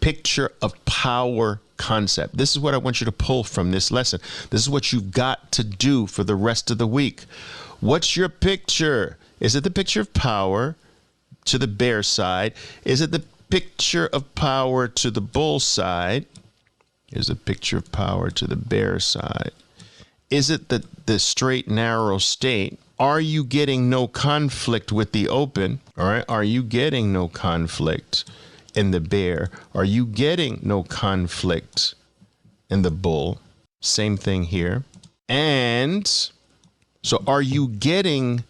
picture of power concept. This is what I want you to pull from this lesson. This is what you've got to do for the rest of the week. What's your picture? Is it the picture of power to the bear side? Is it the picture of power to the bull side? Is a picture of power to the bear side? Is it the straight, narrow state? Are you getting no conflict with the open? All right. Are you getting no conflict in the bear? Are you getting no conflict in the bull? Same thing here. And so are you getting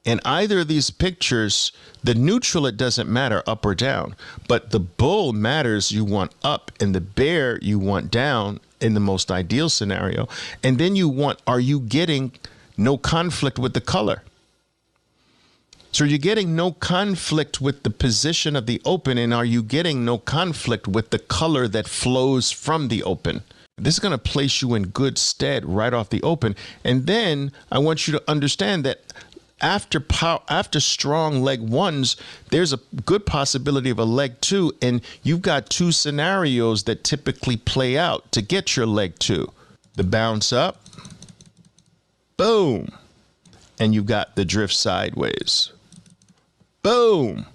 in either of these pictures, the neutral, it doesn't matter up or down, but the bull matters, you want up, and the bear you want down in the most ideal scenario. And then you want, are you getting no conflict with the color? So you're getting no conflict with the position of the open, and are you getting no conflict with the color that flows from the open? This is going to place you in good stead right off the open. And then I want you to understand that after strong leg ones, there's a good possibility of a leg two, and you've got two scenarios that typically play out to get your leg two. The bounce up, boom, and you've got the drift sideways, boom.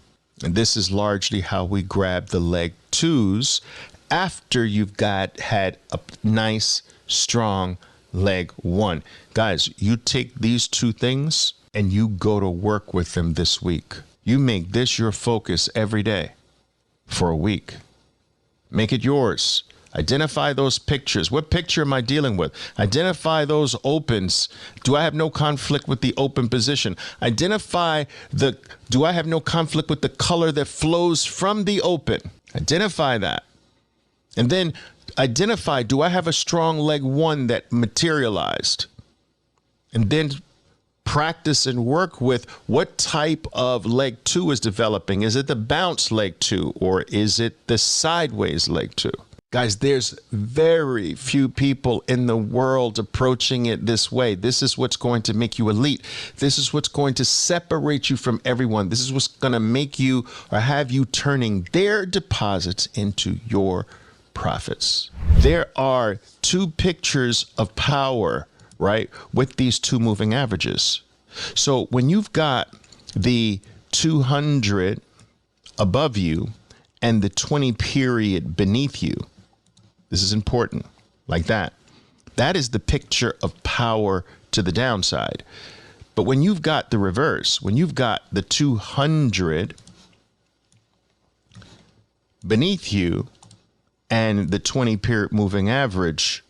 And this is largely how we grab the leg twos after you've had a nice, strong leg one. Guys, you take these two things and you go to work with them this week. You make this your focus every day for a week. Make it yours. Identify those pictures. What picture am I dealing with? Identify those opens. Do I have no conflict with the open position? Identify do I have no conflict with the color that flows from the open? Identify that. And then identify, do I have a strong leg one that materialized? And then practice and work with what type of leg two is developing. Is it the bounce leg two, or is it the sideways leg two? Guys, there's very few people in the world approaching it this way. This is what's going to make you elite. This is what's going to separate you from everyone. This is what's going to make you or have you turning their deposits into your profits. There are two pictures of power, right, with these two moving averages. So when you've got the 200 above you and the 20 period beneath you, this is important, like that. That is the picture of power to the downside. But when you've got the reverse, when you've got the 200 beneath you and the 20 period moving average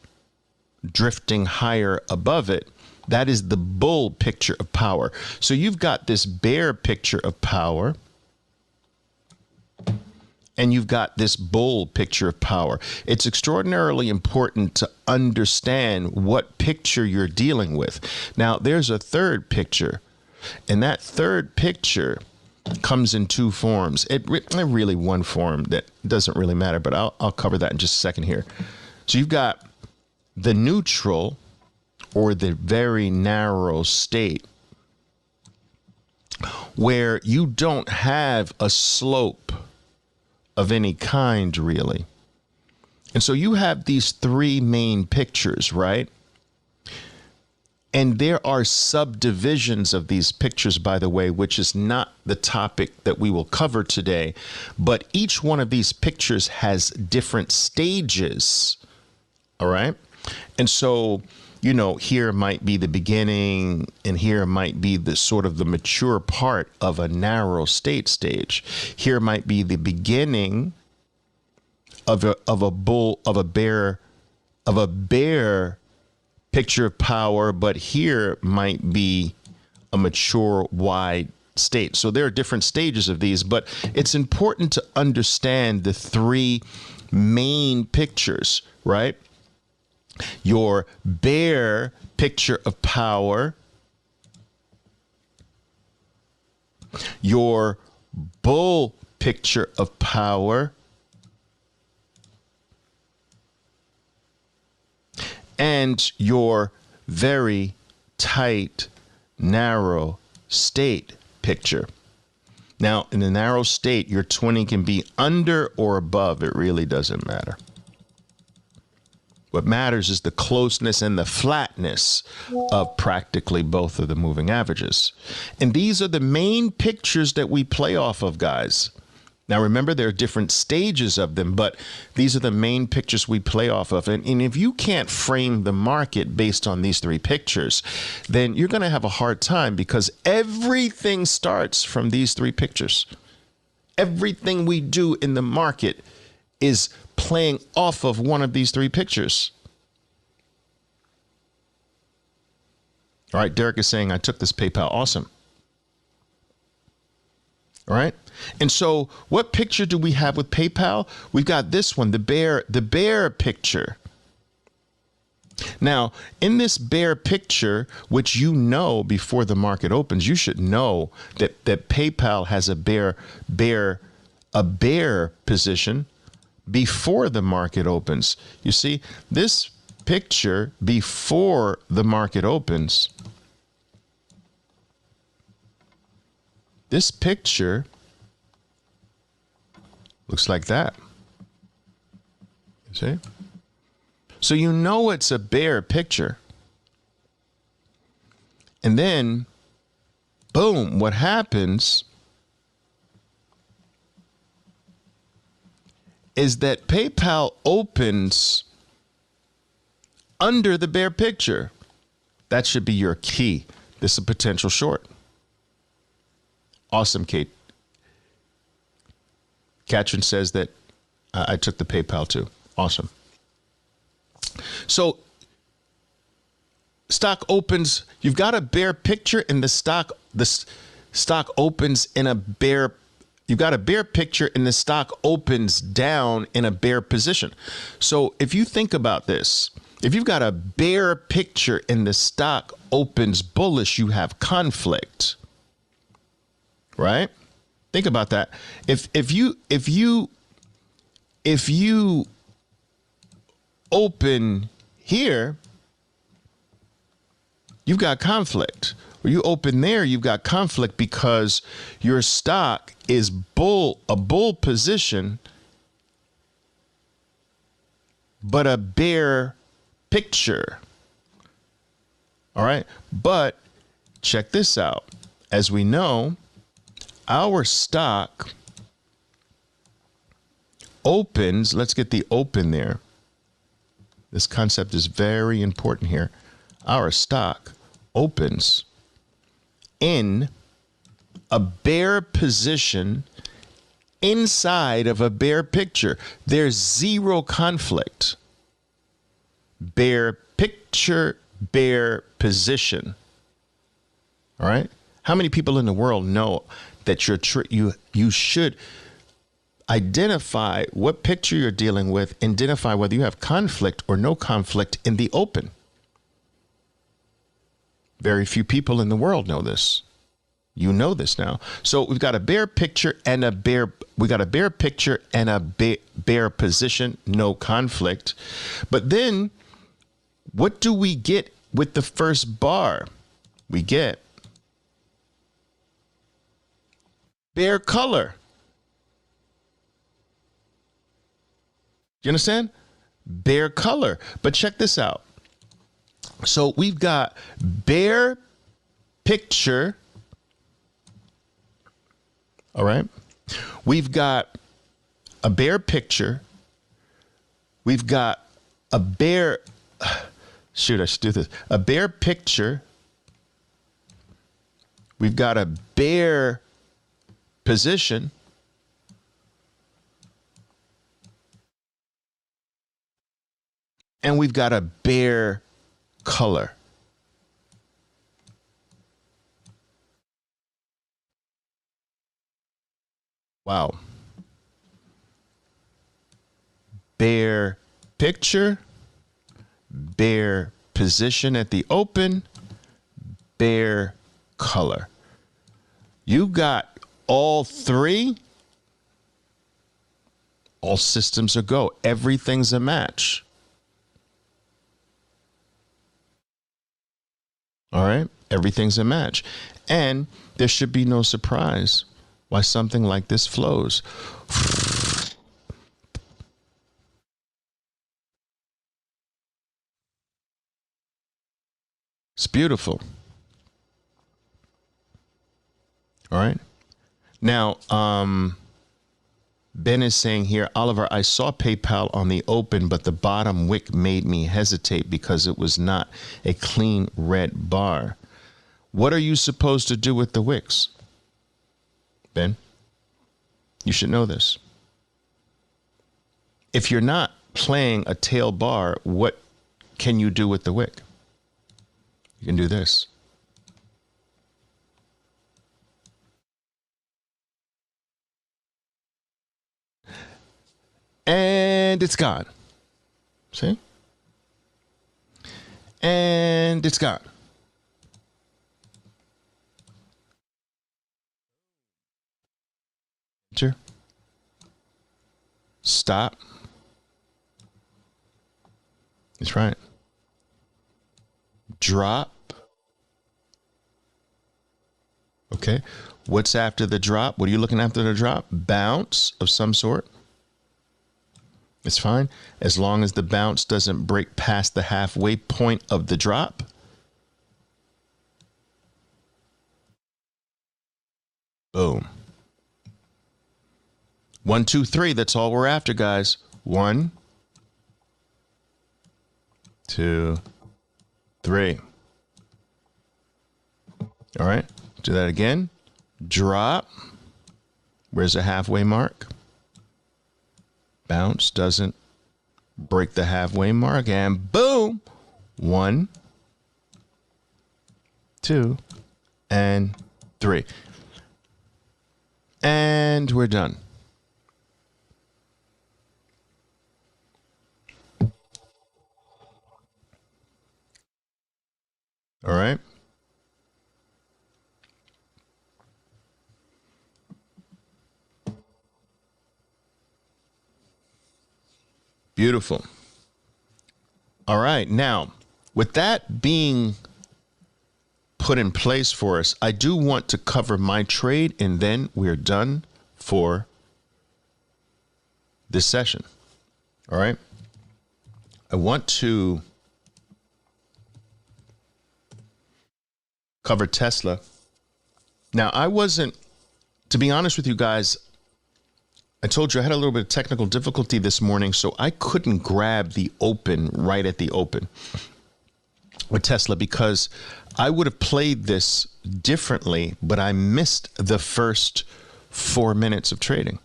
drifting higher above it, that is the bull picture of power. So you've got this bear picture of power, and you've got this bull picture of power. It's extraordinarily important to understand what picture you're dealing with. Now, there's a third picture, and that third picture comes in two forms. Really one form that doesn't really matter, but I'll cover that in just a second here. So you've got the neutral, or the very narrow state, where you don't have a slope of any kind, really. And so you have these three main pictures, right? And there are subdivisions of these pictures, by the way, which is not the topic that we will cover today. But each one of these pictures has different stages. All right. And so, you know, here might be the beginning, and here might be the sort of the mature part of a narrow state stage. Here might be the beginning of a bear picture of power, but here might be a mature wide state. So there are different stages of these, but it's important to understand the three main pictures, right? Your bear picture of power, your bull picture of power, and your very tight, narrow state picture. Now, in the narrow state, your 20 can be under or above. It really doesn't matter. What matters is the closeness and the flatness of practically both of the moving averages. And these are the main pictures that we play off of, guys. Now, remember, there are different stages of them, but these are the main pictures we play off of. And if you can't frame the market based on these three pictures, then you're going to have a hard time, because everything starts from these three pictures. Everything we do in the market is playing off of one of these three pictures. All right, Derek is saying, I took this PayPal. Awesome. All right. And so what picture do we have with PayPal? We've got this one, the bear picture. Now, in this bear picture, which you know before the market opens, you should know that PayPal has a bear position before the market opens. You see, this picture before the market opens, this picture looks like that. You see? So you know it's a bear picture. And then, boom, what happens is that PayPal opens under the bear picture. That should be your key. This is a potential short. Awesome, Kate. Katrin says that I took the PayPal too. Awesome. So stock opens, you've got a bear picture and the stock opens in a bear. You've got a bear picture and the stock opens down in a bear position. So if you think about this, if you've got a bear picture and the stock opens bullish, you have conflict, right? Think about that. If you open here, you've got conflict. When you open there, you've got conflict because your stock is a bull position, but a bear picture. All right. But check this out. As we know, our stock opens. Let's get the open there. This concept is very important here. Our stock opens in a bear position inside of a bear picture. There's zero conflict. Bear picture, bear position. All right. How many people in the world know that you should identify what picture you're dealing with, identify whether you have conflict or no conflict in the open? Very few people in the world know this. You know this now. So we've got a bear picture and a bear position, no conflict. But then what do we get with the first bar? We get bear color. You understand? Bear color. But check this out. So we've got bear picture. All right. We've got a bear picture. We've got a bear. Shoot, I should do this. A bear picture. We've got a bear position. And we've got a bear color. Wow. Bear picture, bear position at the open, bear color. You got all three. All systems are go. Everything's a match. All right. Everything's a match. And there should be no surprise why something like this flows. It's beautiful. All right. Now, Ben is saying here, Oliver, I saw PayPal on the open, but the bottom wick made me hesitate because it was not a clean red bar. What are you supposed to do with the wicks? Ben, you should know this. If you're not playing a tail bar, what can you do with the wick? You can do this. And it's gone. See? And it's gone. Enter. Stop. That's right. Drop. Okay. What's after the drop? What are you looking after the drop? Bounce of some sort. It's fine as long as the bounce doesn't break past the halfway point of the drop. Boom. 1, 2, 3. That's all we're after, guys. 1, 2, 3. All right. Do that again. Drop. Where's the halfway mark? Bounce doesn't break the halfway mark, and boom. 1, 2, and 3. And we're done. All right. Beautiful. All right. Now, with that being put in place for us, I do want to cover my trade, and then we're done for this session. All right. I want to cover Tesla. Now, I wasn't, to be honest with you guys, I told you I had a little bit of technical difficulty this morning, so I couldn't grab the open right at the open with Tesla because I would have played this differently, but I missed the first 4 minutes of trading.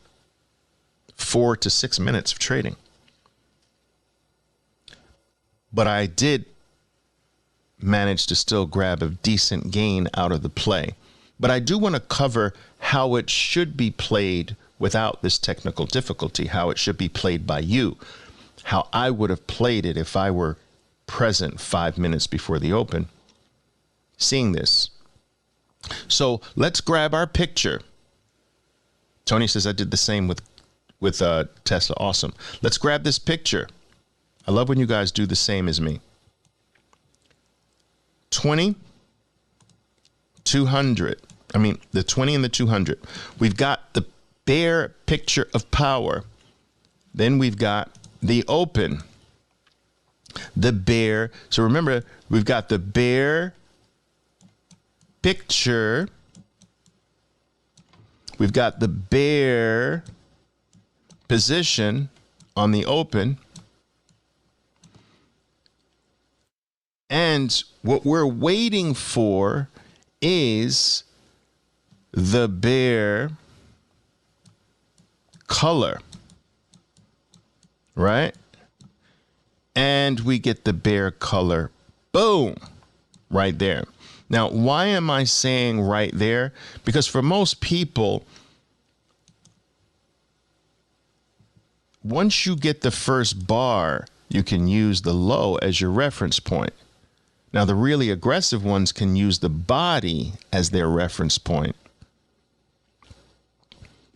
4 to 6 minutes of trading. But I did manage to still grab a decent gain out of the play. But I do want to cover how it should be played without this technical difficulty, how it should be played by you, how I would have played it if I were present 5 minutes before the open, seeing this. So let's grab our picture. Tony says I did the same with Tesla. Awesome. Let's grab this picture. I love when you guys do the same as me. 20, 200. I mean, the 20 and the 200. We've got the bear picture of power. Then we've got the open, the bear. So remember, we've got the bear picture. We've got the bear position on the open. And what we're waiting for is the bear color, right? And we get the bear color, boom, right there. Now, why am I saying right there? Because for most people, once you get the first bar, you can use the low as your reference point. Now, the really aggressive ones can use the body as their reference point.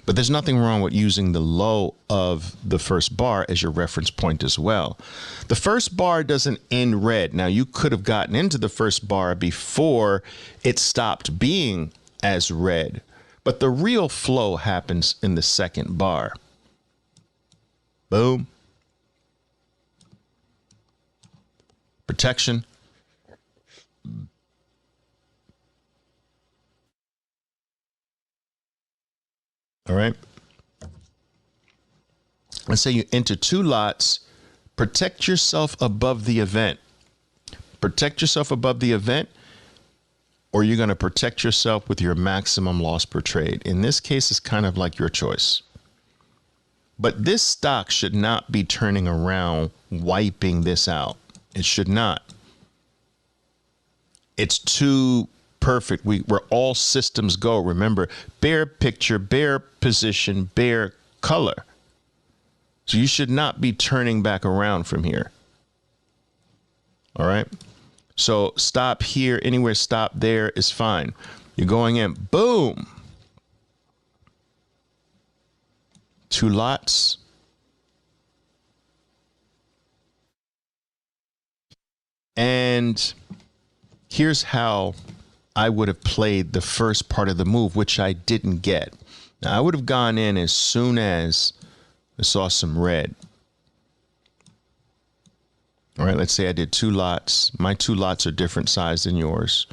But there's nothing wrong with using the low of the first bar as your reference point as well. The first bar doesn't end red. Now, you could have gotten into the first bar before it stopped being as red. But But the real flow happens in the second bar. Boom. Protection. All right. Let's say you enter 2 lots. Protect yourself above the event. Protect yourself above the event, or you're going to protect yourself with your maximum loss per trade. In this case, it's kind of like your choice. But this stock should not be turning around, wiping this out. It should not. It's too perfect. We're all systems go. Remember, bear picture, bear position, bear color. So you should not be turning back around from here. All right. So stop here, anywhere stop there is fine. You're going in, boom. 2 lots. And here's how I would have played the first part of the move, which I didn't get. Now, I would have gone in as soon as I saw some red. All right, let's say I did 2 lots. My 2 lots are different size than yours.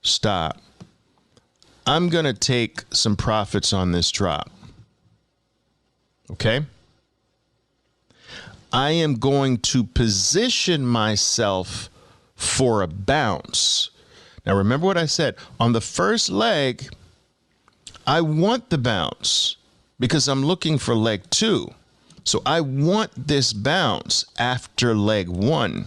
Stop. I'm going to take some profits on this drop. Okay? I am going to position myself for a bounce. Now, remember what I said. On the first leg, I want the bounce because I'm looking for leg 2. So I want this bounce after leg 1.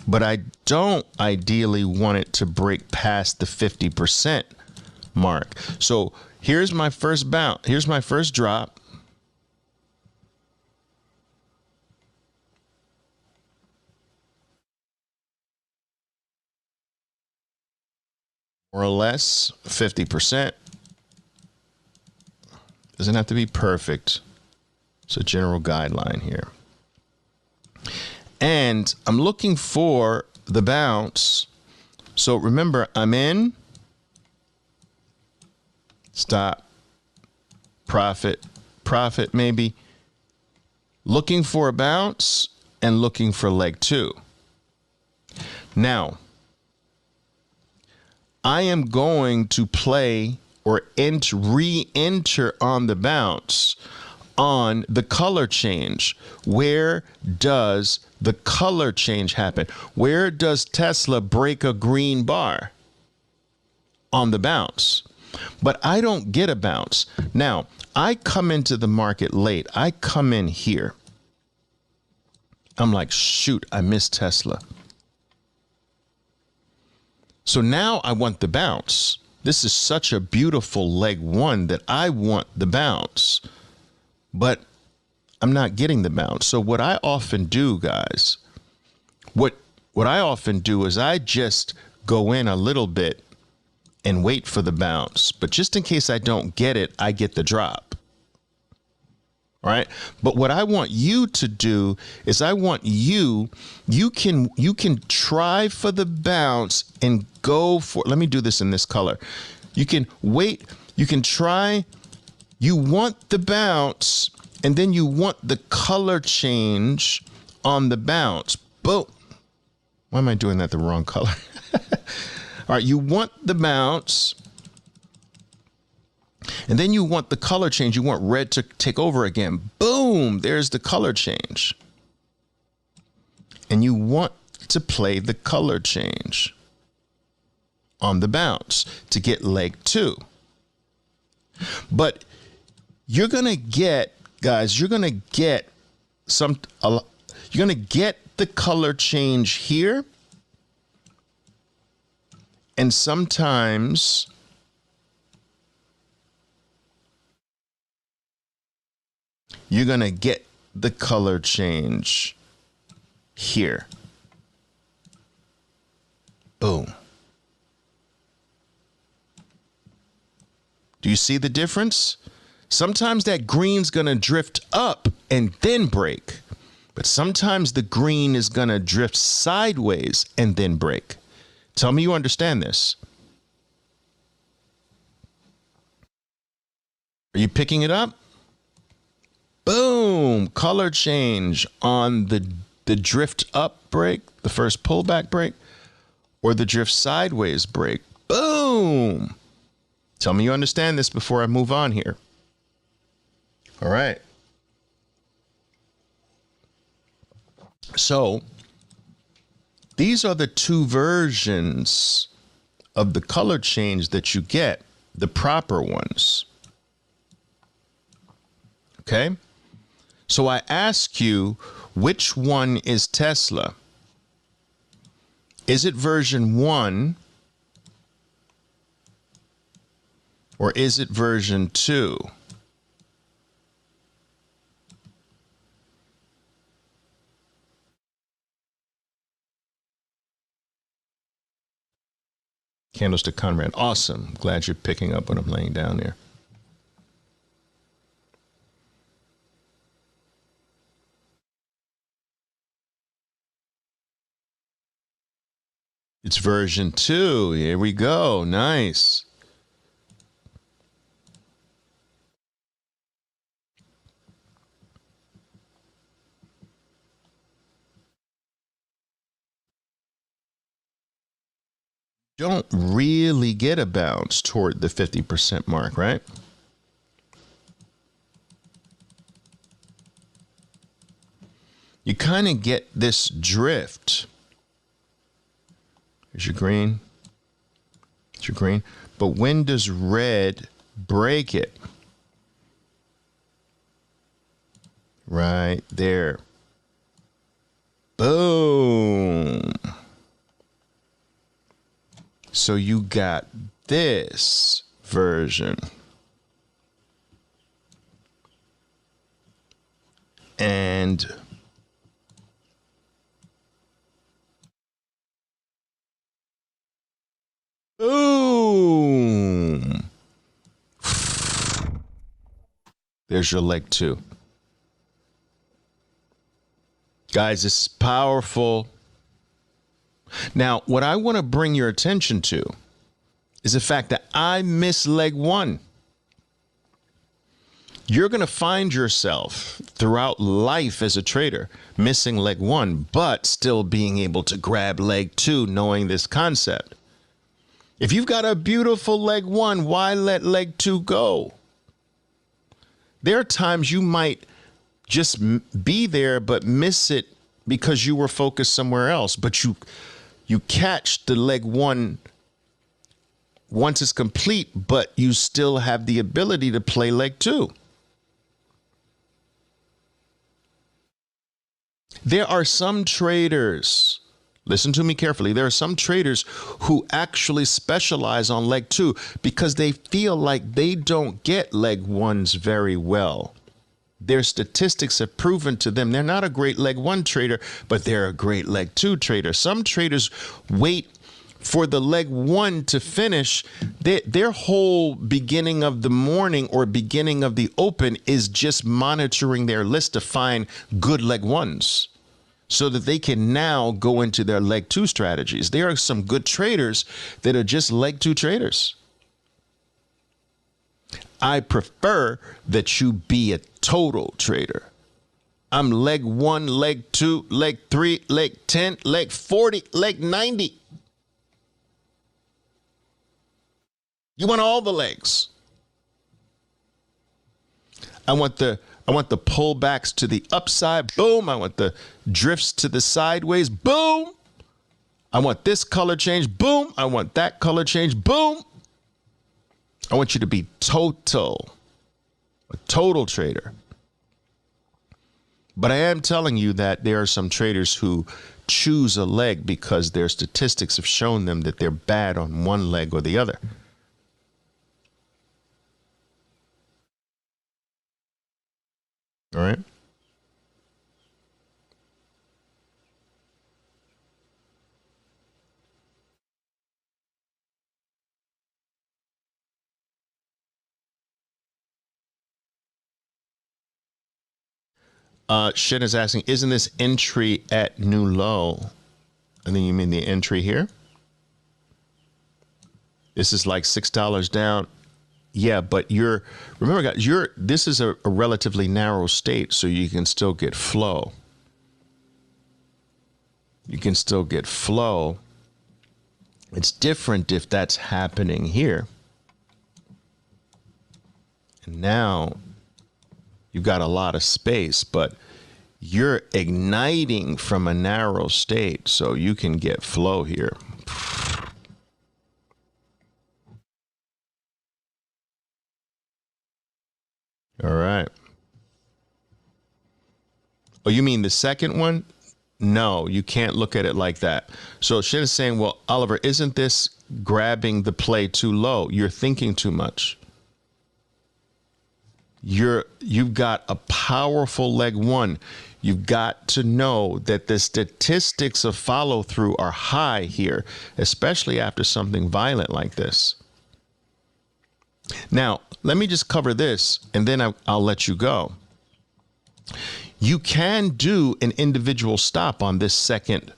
But I don't ideally want it to break past the 50% mark. So here's my first bounce. Here's my first drop. More or less 50%. Doesn't have to be perfect. It's a general guideline here. And I'm looking for the bounce. So remember, I'm in, stop, profit, profit maybe. Looking for a bounce and looking for leg 2. Now, I am going to play or re-enter on the bounce on the color change. Where does the color change happen? Where does Tesla break a green bar? On the bounce. But I don't get a bounce. Now, I come into the market late. I come in here. I'm like, shoot, I missed Tesla. So now I want the bounce. This is such a beautiful leg 1 that I want the bounce. But I'm not getting the bounce. So what I often do, guys, what I often do is I just go in a little bit and wait for the bounce. But just in case I don't get it, I get the drop. All right. But what I want you to do is I want you can try for the bounce and go for, let me do this in this color. You can wait, you can try. You want the bounce, and then you want the color change on the bounce. Boom. Why am I doing that the wrong color? All right, you want the bounce, and then you want the color change. You want red to take over again. Boom, there's the color change. And you want to play the color change on the bounce to get leg 2. But you're going to get, guys, you're going to get the color change here. And sometimes you're going to get the color change here. Boom. Do you see the difference? Sometimes that green's going to drift up and then break. But sometimes the green is going to drift sideways and then break. Tell me you understand this. Are you picking it up? Boom. Color change on the drift up break, the first pullback break, or the drift sideways break. Boom. Tell me you understand this before I move on here. All right. So these are the two versions of the color change that you get, the proper ones. Okay? So I ask you, which one is Tesla? Is it version 1 or is it version 2? Candlestick Conrad. Awesome. Glad you're picking up what I'm laying down there. It's version 2. Here we go. Nice. Don't really get a bounce toward the 50% mark, right? You kind of get this drift. Here's your green. It's your green. But when does red break it? Right there. Boom. So you got this version. And boom. There's your leg 2. Guys, this is powerful. Now, what I want to bring your attention to is the fact that I missed leg 1. You're going to find yourself throughout life as a trader missing leg 1, but still being able to grab leg 2, knowing this concept. If you've got a beautiful leg 1, why let leg 2 go? There are times you might just be there, but miss it because you were focused somewhere else. But you catch the leg 1 once it's complete, but you still have the ability to play leg 2. There are some traders, listen to me carefully, there are some traders who actually specialize on leg 2 because they feel like they don't get leg 1s very well. Their statistics have proven to them they're not a great leg 1 trader, but they're a great leg 2 trader. Some traders wait for the leg 1 to finish. Their whole beginning of the morning or beginning of the open is just monitoring their list to find good leg 1s so that they can now go into their leg 2 strategies. There are some good traders that are just leg 2 traders. I prefer that you be a total trader. I'm leg 1, leg 2, leg 3, leg 10, leg 40, leg 90. You want all the legs. I want the pullbacks to the upside. Boom. I want the drifts to the sideways. Boom. I want this color change. Boom. I want that color change. Boom. I want you to be a total trader. But I am telling you that there are some traders who choose a leg because their statistics have shown them that they're bad on one leg or the other. All right. Shin is asking, isn't this entry at new low? I think you mean the entry here. This is like $6 down. Yeah, but remember guys, this is a relatively narrow state, so you can still get flow. You can still get flow. It's different if that's happening here. And now you've got a lot of space, but you're igniting from a narrow state, so you can get flow here. All right. Oh, you mean the second one? No, you can't look at it like that. So Shin is saying, well, Oliver, isn't this grabbing the play too low? You're thinking too much. You've got a powerful leg one. You've got to know that the statistics of follow through are high here, especially after something violent like this. Now, let me just cover this and then I'll let you go. You can do an individual stop on this second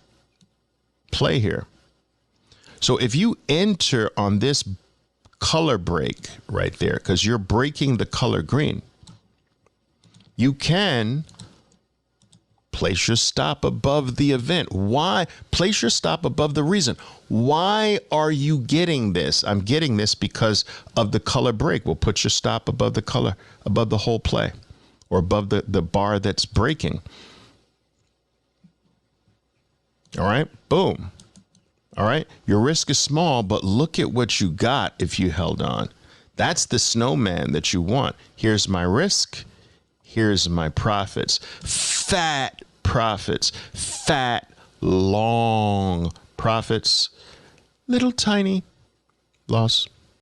play here. So if you enter on this color break right there, because you're breaking the color green, you can place your stop above the event. Why? Place your stop above the reason. Why are you getting this? I'm getting this because of the color break. We'll put your stop above the color, above the whole play, or above the bar that's breaking. All right, boom. All right, your risk is small, but look at what you got if you held on. That's the snowman that you want. Here's my risk. Here's my profits. Fat profits. Fat, long profits. Little tiny loss.